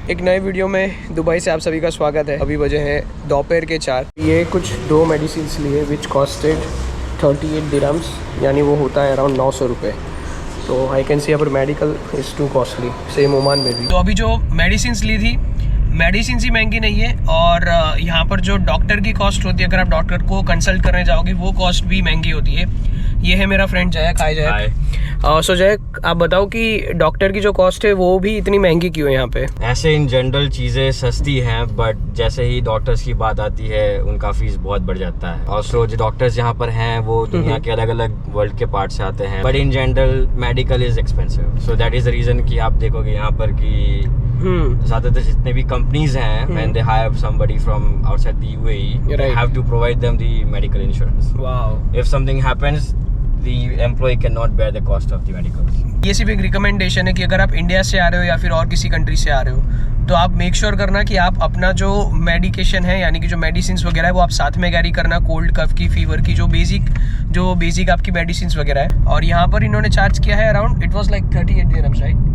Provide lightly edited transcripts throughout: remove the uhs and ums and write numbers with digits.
एक नए वीडियो में दुबई से आप सभी का स्वागत है। अभी बजे हैं दोपहर के 4। ये कुछ 2 मेडिसिन लिए विच कॉस्टेड 38 दिरहम्स, यानी वो होता है अराउंड 900 रुपये। तो I can see our medical is to costly, same Oman में भी। तो अभी जो मेडिसिन ली थी, मेडिसिन ही महंगी नहीं है, और यहाँ पर जो डॉक्टर की कॉस्ट होती है, अगर आप डॉक्टर को कंसल्ट करने जाओगे वो कॉस्ट भी महंगी होती है। ये है मेरा फ्रेंड जयक। हाय जयक। सो जयक, आप बताओ कि डॉक्टर की जो कॉस्ट है वो भी इतनी महंगी क्यों है यहाँ पे? ऐसे इन जनरल चीज़ें सस्ती हैं, बट जैसे ही डॉक्टर्स की बात आती है उनका फीस बहुत बढ़ जाता है। और सो जो डॉक्टर्स यहाँ पर हैं वो दुनिया के अलग अलग वर्ल्ड के पार्ट से आते हैं, but in general medical is expensive. So that is the reason कि आप देखोगे यहाँ पर कि ज़्यादातर जितने भी कंपनीज हैं, when they hire somebody from outside the UAE, they have to provide them the medical insurance. Wow. If something happens, the employee cannot bear the cost of the medicals. ये सिर्फ एक रिकमेंडेशन है कि अगर आप India से आ रहे हो या फिर और किसी कंट्री से आ रहे हो तो आप मेक श्योर करना कि आप अपना जो मेडिकेशन है, यानी कि जो मेडिसिन वगैरह है, वो आप साथ में कैरी करना। कोल्ड कफ की, फीवर की, जो बेसिक आपकी मेडिसिन वगैरह है। और यहाँ पर इन्होंने चार्ज किया है around, it was like 38 dirhams, right?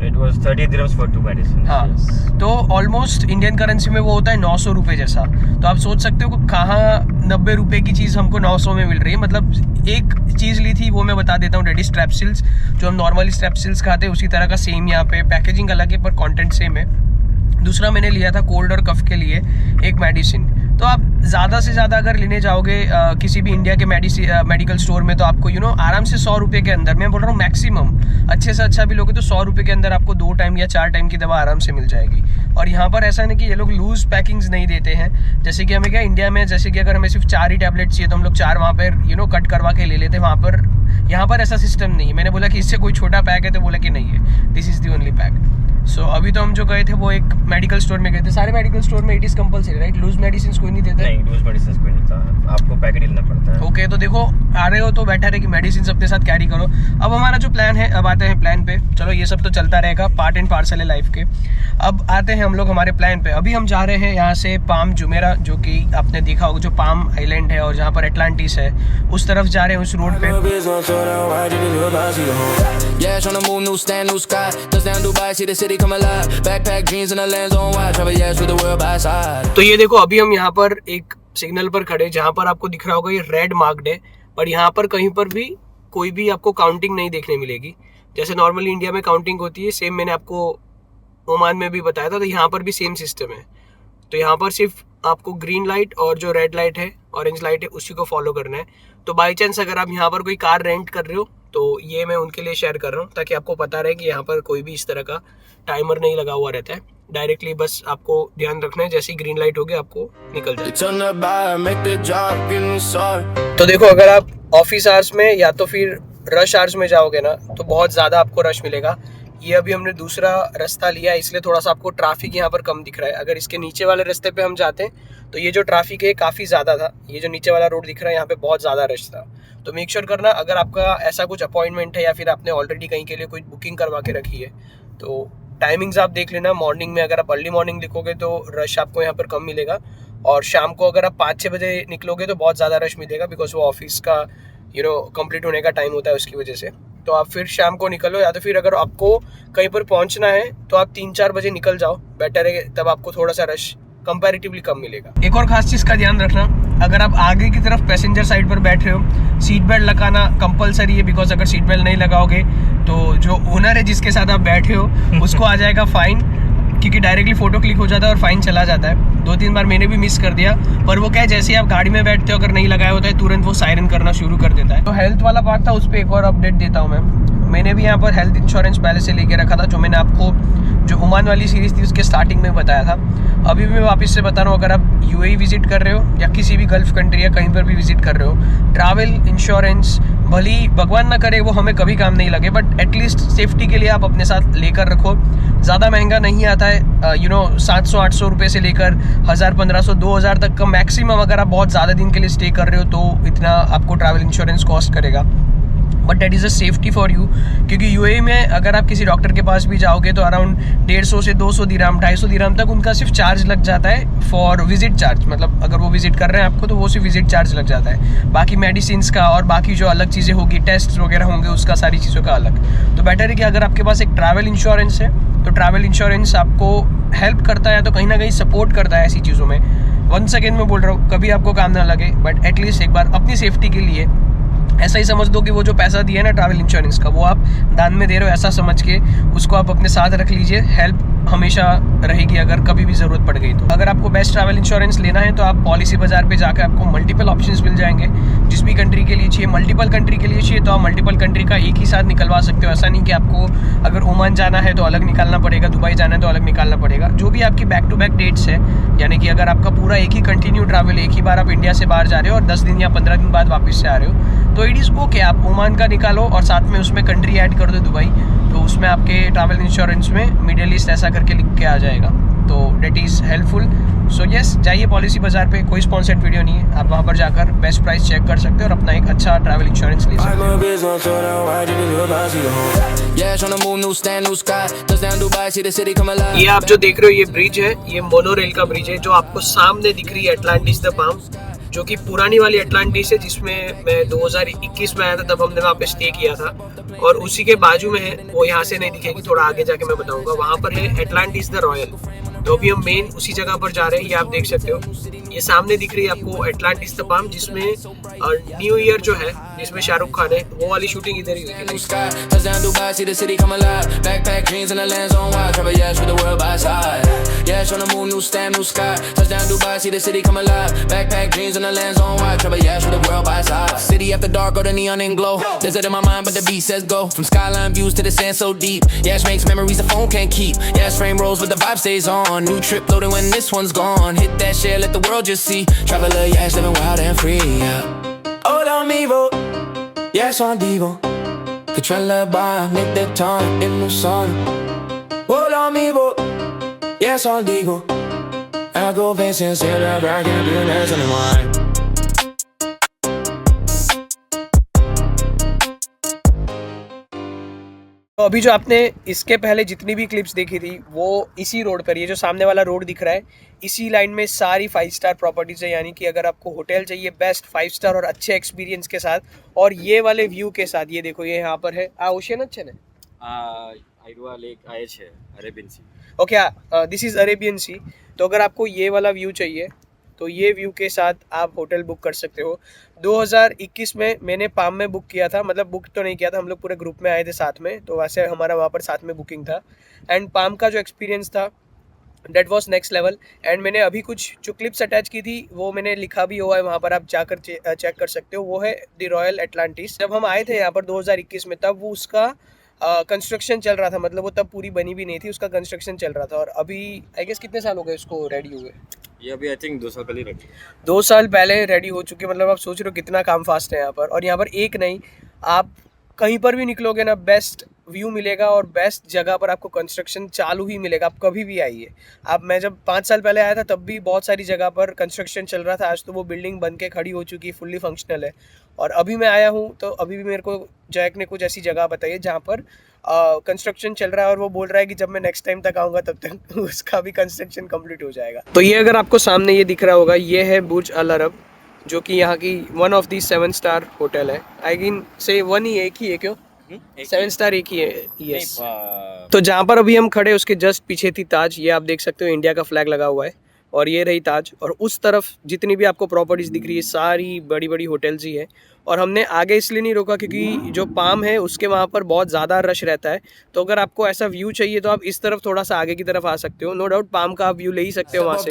It was 30 dirhams for 2 medicines. हाँ, yes. तो ऑलमोस्ट इंडियन करेंसी में वो होता है 900 रुपये जैसा। तो आप सोच सकते हो कि कहाँ 90 रुपये की चीज़ हमको 900 में मिल रही है। मतलब एक चीज़ ली थी, वो मैं बता देता हूँ, रेडी स्ट्रेप्सिल्स, जो हम नॉर्मली स्ट्रेप्सिल्स खाते हैं उसी तरह का सेम यहाँ पे पैकेजिंग अलग है पर कंटेंट सेम है। दूसरा मैंने लिया था कोल्ड और कफ के लिए एक मेडिसिन। तो आप ज़्यादा से ज़्यादा अगर लेने जाओगे किसी भी इंडिया के मेडिकल स्टोर में, तो आपको आराम से 100 रुपये के अंदर, मैं बोल रहा हूँ मैक्सिमम, अच्छे से अच्छा भी लोगे तो 100 रुपये के अंदर आपको 2 टाइम या 4 टाइम की दवा आराम से मिल जाएगी। और यहाँ पर ऐसा नहीं कि ये लोग लूज पैकिंग्स नहीं देते हैं। जैसे कि हमें क्या इंडिया में, जैसे कि अगर हमें सिर्फ 4 ही टैबलेट चाहिए तो हम लोग 4 वहाँ पर कट करवा के ले लेते हैं। वहाँ पर यहाँ पर ऐसा सिस्टम नहीं है। मैंने बोला कि इससे कोई छोटा पैक है तो बोला कि नहीं है, this is the only pack. So अभी तो हम जो गए थे वो एक मेडिकल स्टोर में गए थे। सारे मेडिकल स्टोर में it is compulsory, right? Loose medicine कोई नहीं देता है। नहीं, लूज मेडिसिन कोई नहीं था, आपको पैकेट लेना पड़ता है। ओके, तो देखो आ रहे हो तो बेटर है कि मेडिसिन अपने साथ कैरी करो। अब हमारा जो प्लान है, अब आते हैं प्लान पे। चलो ये सब तो चलता रहेगा, पार्ट एंड पार्सल है लाइफ के। अब आते हैं हम लोग हमारे प्लान पे। अभी हम जा रहे हैं यहाँ से पाम जुमेरा, जो कि आपने देखा होगा जो पाम आइलैंड है और जहाँ पर एटलांटिस है, उस तरफ जा रहे हैं, उस रोड पे। तो ये देखो अभी हम यहाँ पर एक सिग्नल पर खड़े, जहाँ पर आपको दिख रहा होगा ये रेड मार्क्ड है, पर यहाँ पर कहीं पर भी कोई भी आपको काउंटिंग नहीं देखने मिलेगी। जैसे नॉर्मली इंडिया में काउंटिंग होती है, सेम मैंने आपको ओमान में भी बताया था, तो यहाँ पर भी सेम सिस्टम है। तो यहाँ पर सिर्फ आपको ग्रीन लाइट और जो रेड लाइट है, ऑरेंज लाइट है, उसी को फॉलो करना है। तो बाई चांस अगर आप यहाँ पर कोई कार रेंट कर रहे हो तो ये मैं उनके लिए शेयर कर रहा हूँ, ताकि आपको पता रहे कि यहाँ पर कोई भी इस तरह का टाइमर नहीं लगा हुआ रहता है। डायरेक्टली बस आपको ध्यान रखना है, जैसी ग्रीन लाइट होगी आपको निकल जाए। तो देखो अगर आप ऑफिस आवर्स में या तो फिर रश आवर्स में जाओगे ना तो बहुत ज़्यादा आपको रश मिलेगा। ये अभी हमने दूसरा रास्ता लिया है, इसलिए थोड़ा सा आपको ट्रैफिक यहाँ पर कम दिख रहा है। अगर इसके नीचे वाले रास्ते पे हम जाते हैं तो ये जो ट्रैफिक है काफ़ी ज़्यादा था। ये जो नीचे वाला रोड दिख रहा है यहाँ पे बहुत ज़्यादा रश था। तो मेक श्योर करना, अगर आपका ऐसा कुछ अपॉइंटमेंट है या फिर आपने ऑलरेडी कहीं के लिए कोई बुकिंग करवा के रखी है तो टाइमिंग्स आप देख लेना। मॉर्निंग में अगर आप अर्ली मॉर्निंग निकलोगे तो रश आपको यहाँ पर कम मिलेगा, और शाम को अगर आप 5-6 बजे निकलोगे तो बहुत ज़्यादा रश मिलेगा, बिकॉज वो ऑफिस का कंप्लीट होने का टाइम होता है उसकी वजह से। तो आप फिर शाम को निकलो, या तो फिर अगर आपको कहीं पर पहुंचना है तो आप 3-4 बजे निकल जाओ, बेटर है, तब आपको थोड़ा सा रश कंपैरेटिवली कम मिलेगा। एक और खास चीज़ का ध्यान रखना, अगर आप आगे की तरफ पैसेंजर साइड पर बैठ रहे हो, सीट बेल्ट लगाना कंपलसरी है, बिकॉज अगर सीट बेल्ट नहीं लगाओगे तो जो ओनर है जिसके साथ आप बैठे हो उसको आ जाएगा फाइन, क्योंकि डायरेक्टली फोटो क्लिक हो जाता है और फाइन चला जाता है। 2-3 बार मैंने भी मिस कर दिया, पर वो क्या है, जैसे ही आप गाड़ी में बैठते हो अगर नहीं लगाया होता है तुरंत वो सायरन करना शुरू कर देता है। तो हेल्थ वाला पार्ट था, उस पर एक और अपडेट देता हूँ मैंने भी यहाँ पर हेल्थ इंश्योरेंस पहले से लेके रखा था, जो मैंने आपको जो ओमान वाली सीरीज़ थी उसके स्टार्टिंग में बताया था। अभी भी मैं वापस से बता रहा हूँ, अगर आप यूएई विजिट कर रहे हो या किसी भी गल्फ कंट्री या कहीं पर भी विजिट कर रहे हो, ट्रैवल इंश्योरेंस भली भगवान ना करे वो हमें कभी काम नहीं लगे, बट एटलीस्ट सेफ्टी के लिए आप अपने साथ लेकर रखो। ज़्यादा महंगा नहीं आता है, 700-800 रुपये से लेकर 1000-1500 2000 तक का मैक्सिमम। अगर आप बहुत ज़्यादा दिन के लिए स्टे कर रहे हो तो इतना आपको ट्रैवल इंश्योरेंस कॉस्ट करेगा, but that is a safety for you. क्योंकि यूएई में अगर आप किसी डॉक्टर के पास भी जाओगे तो अराउंड 150 से 200 दिरहम 250 दिरहम तक उनका सिर्फ चार्ज लग जाता है फॉर विजिट चार्ज। मतलब अगर वो विजिट कर रहे हैं आपको तो वो सिर्फ विजिट चार्ज लग जाता है, बाकी मेडिसिन का और बाकी जो अलग चीज़ें होगी, टेस्ट वगैरह होंगे, उसका सारी चीज़ों का अलग। तो बेटर है कि अगर आपके पास एक ट्रैवल इंश्योरेंस है तो ट्रैवल इंश्योरेंस आपको हेल्प करता है, तो कहीं ना कहीं सपोर्ट करता है ऐसी चीज़ों में। वंस अगेन मैं बोल रहा हूँ, कभी आपको काम ना लगे, बट एटलीस्ट एक बार अपनी सेफ्टी के लिए ऐसा ही समझ दो कि वो जो पैसा दिया है ना ट्रैवल इंश्योरेंस का, वो आप दान में दे रहे हो, ऐसा समझ के उसको आप अपने साथ रख लीजिए। हेल्प हमेशा रहेगी अगर कभी भी ज़रूरत पड़ गई तो। अगर आपको बेस्ट ट्रैवल इंश्योरेंस लेना है तो आप पॉलिसी बाजार पे जाकर आपको मल्टीपल ऑप्शंस मिल जाएंगे। जिस भी कंट्री के लिए चाहिए, मल्टीपल कंट्री के लिए चाहिए तो आप मल्टीपल कंट्री का एक ही साथ निकलवा सकते हो। ऐसा नहीं कि आपको अगर ओमान जाना है तो अलग निकालना पड़ेगा, दुबई जाना है तो अलग निकालना पड़ेगा। जो भी आपकी बैक टू बैक डेट्स है, यानी कि अगर आपका पूरा एक ही कंटिन्यू ट्रैवल, एक ही बार आप इंडिया से बाहर जा रहे हो और 10 दिन या 15 दिन बाद वापस से आ रहे हो, तो इट इज़ ओके, आप ओमान का निकालो और साथ में उसमें कंट्री ऐड कर दो दुबई, तो उसमें आपके ट्रैवल इंश्योरेंस में मिडिल ईस्ट ऐसा करके लिख के आ जाएगा, तो that is helpful. So yes, जाइए पॉलिसी बाजार पे, कोई स्पॉन्सर्ड वीडियो नहीं है, आप वहाँ पर जाकर बेस्ट प्राइस चेक कर सकते हो और अपना एक अच्छा ट्रैवल इंश्योरेंस ले सकते हो। ये आप जो देख रहे हो ये ब्रिज है, ये मोनोरेल का ब्रिज है, जो आपको सामने दिख रही है एटलांटिस द पाम, जो कि पुरानी वाली एटलांटिस है, जिसमें मैं 2021 में आया था, तब हमने वहाँ पे स्टे किया था। और उसी के बाजू में है, वो यहाँ से नहीं दिखेगी, थोड़ा आगे जाके मैं बताऊंगा, वहाँ पर है एटलांटिस द रॉयल। तो अभी हम मेन उसी जगह पर जा रहे हैं, ये आप देख सकते हो। ये सामने दिख रही है आपको एटलांटिस द पाम, जिसमें न्यू ईयर जो है, जिसमें शाहरुख खान है, वो वाली शूटिंग इधर ही हुई थी। on. New trip loading when this one's gone. Hit that share, let the world just see. Traveler, yes, living wild and free, yeah. Hola amigo, yes on Divo. Controlla bar, nick that time in the sun. Hola amigo, yes on Divo. I go fancy and say that I can't do that anymore. तो अभी जो आपने इसके पहले जितनी भी clips देखी थी वो इसी रोड पर, ये जो सामने वाला रोड दिख रहा है, इसी लाइन में सारी 5 स्टार प्रॉपर्टीज है। यानी कि अगर आपको होटल चाहिए बेस्ट 5 स्टार और अच्छे एक्सपीरियंस के साथ और ये वाले व्यू के साथ, ये देखो ये यहाँ पर है ओशियन अच्छे ने आइरुआ लेक आए छे Arabian sea. Okay, this is Arabian sea. तो अगर आपको ये वाला व्यू चाहिए तो ये व्यू के साथ आप होटल बुक कर सकते हो। 2021 में मैंने पाम में बुक किया था, मतलब बुक तो नहीं किया था, हम लोग पूरे ग्रुप में आए थे साथ में, तो वैसे हमारा वहाँ पर साथ में बुकिंग था। एंड पाम का जो एक्सपीरियंस था that was next level. And मैंने अभी कुछ जो क्लिप्स अटैच की थी वो मैंने लिखा भी हुआ है, वहाँ पर आप जाकर चेक कर सकते हो। वो है द रॉयल एटलांटिस। जब हम आए थे यहाँ पर 2021 में, तब वो उसका कंस्ट्रक्शन चल रहा था, मतलब वो तब पूरी बनी भी नहीं थी, उसका कंस्ट्रक्शन चल रहा था। और अभी आई गेस कितने साल हो गए उसको रेडी हुए? ये अभी आई थिंक 2 साल पहले रेडी, 2 साल पहले रेडी हो चुकी। मतलब आप सोच रहे हो कितना काम फास्ट है यहाँ पर। और यहाँ पर एक नहीं, आप कहीं पर भी निकलोगे ना, बेस्ट व्यू मिलेगा और बेस्ट जगह पर आपको कंस्ट्रक्शन चालू ही मिलेगा। आप कभी भी आइए। आप, मैं जब 5 साल पहले आया था तब भी बहुत सारी जगह पर कंस्ट्रक्शन चल रहा था, आज तो वो बिल्डिंग बन के खड़ी हो चुकी है, फुल्ली फंक्शनल है। और अभी मैं आया हूँ तो अभी भी मेरे को जैक ने कुछ ऐसी जगह बताई है जहाँ पर कंस्ट्रक्शन चल रहा है, और वो बोल रहा है कि जब मैं नेक्स्ट टाइम तक आऊँगा तब तक उसका भी कंस्ट्रक्शन कंप्लीट हो जाएगा। तो ये अगर आपको सामने ये दिख रहा होगा, ये है बुर्ज अल अरब, जो कि यहाँ की one of the 7 star hotel है। आई कैन से वन ही, एक ही है क्यों? 7 स्टार एक ही है, यस। तो जहाँ पर अभी हम खड़े उसके जस्ट पीछे थी ताज। ये आप देख सकते हो इंडिया का फ्लैग लगा हुआ है, और ये रही ताज। और उस तरफ जितनी भी आपको प्रॉपर्टीज दिख रही है सारी बड़ी बड़ी होटल्स ही है। और हमने आगे इसलिए नहीं रोका क्योंकि जो पाम है उसके वहाँ पर बहुत ज़्यादा रश रहता है। तो अगर आपको ऐसा व्यू चाहिए तो आप इस तरफ थोड़ा सा आगे की तरफ आ सकते हो। नो डाउट पाम का आप व्यू ले ही सकते हो वहाँ से भी।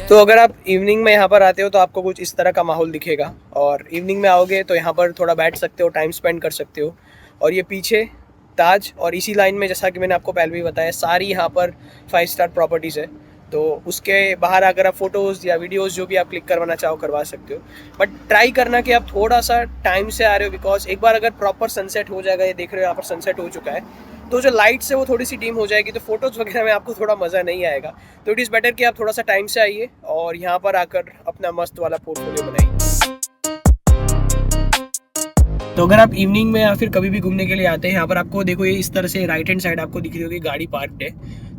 तो अगर आप इवनिंग में यहाँ पर आते हो तो आपको कुछ इस तरह का माहौल दिखेगा, और इवनिंग में आओगे तो यहाँ पर थोड़ा बैठ सकते हो, टाइम स्पेंड कर सकते हो। और ये पीछे ताज, और इसी लाइन में जैसा कि मैंने आपको पहले भी बताया सारी यहाँ पर 5 स्टार प्रॉपर्टीज़ है। तो उसके बाहर अगर आप फोटोज़ या वीडियोज़ जो भी आप क्लिक करवाना चाहो करवा सकते हो, बट ट्राई करना कि आप थोड़ा सा टाइम से आ रहे हो, बिकॉज एक बार अगर प्रॉपर सनसेट हो जाएगा, ये देख रहे हो यहाँ पर सनसेट हो चुका है, तो जो लाइट्स है वो थोड़ी सी डिम हो जाएगी, तो फोटोज़ वगैरह में आपको थोड़ा मज़ा नहीं आएगा। तो इट इज़ बेटर कि आप थोड़ा सा टाइम से आइए और यहाँ पर आकर अपना मस्त वाला पोर्टफोलियो बनाइए। तो अगर आप इवनिंग में या फिर कभी भी घूमने के लिए आते हैं, यहाँ पर आपको देखो ये इस तरह से राइट हैंड साइड आपको दिख रही होगी गाड़ी पार्कड है।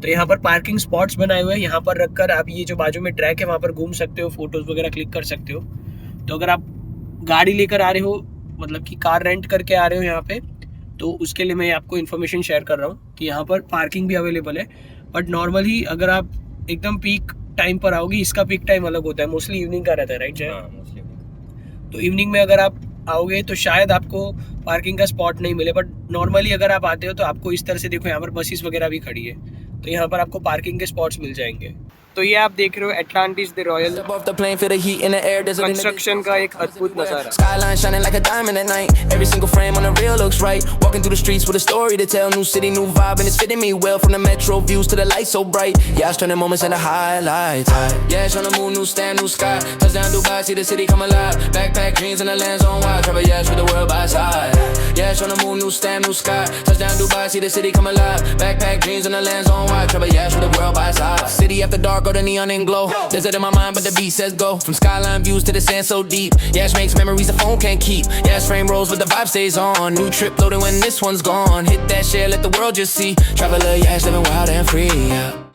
तो यहाँ पर पार्किंग स्पॉट्स बनाए हुए हैं, यहाँ पर रखकर आप ये जो बाजू में ट्रैक है वहाँ पर घूम सकते हो, फोटोज वगैरह क्लिक कर सकते हो। तो अगर आप गाड़ी लेकर आ रहे हो, मतलब कि कार रेंट करके आ रहे हो यहाँ पे, तो उसके लिए मैं आपको इन्फॉर्मेशन शेयर कर रहा हूँ कि यहाँ पर पार्किंग भी अवेलेबल है। बट नॉर्मली अगर आप एकदम पीक टाइम पर आओगे, इसका पीक टाइम अलग होता है, मोस्टली इवनिंग का रहता है, राइट जय? तो इवनिंग में अगर आप आओगे तो शायद आपको पार्किंग का स्पॉट नहीं मिले, बट नॉर्मली अगर आप आते हो तो आपको इस तरह से देखो यहाँ पर बसेस वगैरह भी खड़ी है, तो यहाँ पर आपको पार्किंग के स्पॉट्स मिल जाएंगे। तो ये आप देख रहे हो Atlantis the royal Step off the plane, feel the heat in the air. There's a construction का एक अद्भुत नज़ारा। Skyline shining like a diamond at night. Every single frame on the real looks right. Walking through the streets with a story to tell. New city, new vibe, and it's fitting me well. From the metro views to the lights so bright. Yeah, it's turning moments into highlights. Yeah, it's on the moon, new stand, new sky. Touchdown Dubai, see the city come alive. Backpack dreams and the lands on wide. Travel yes with the world by side. Yeah, it's on the moon, new stand, new sky. Touchdown Dubai, see the city come alive. Backpack dreams and the lands on wide. Travel yes with the world by side. City after dark, or the neon and glow. There's it in my mind, but the beat says go. From skyline views to the sand so deep. Yash makes memories the phone can't keep. Yash frame rolls, but the vibe stays on. New trip loading when this one's gone. Hit that share, let the world just see. Traveler, Yash living wild and free. Yeah.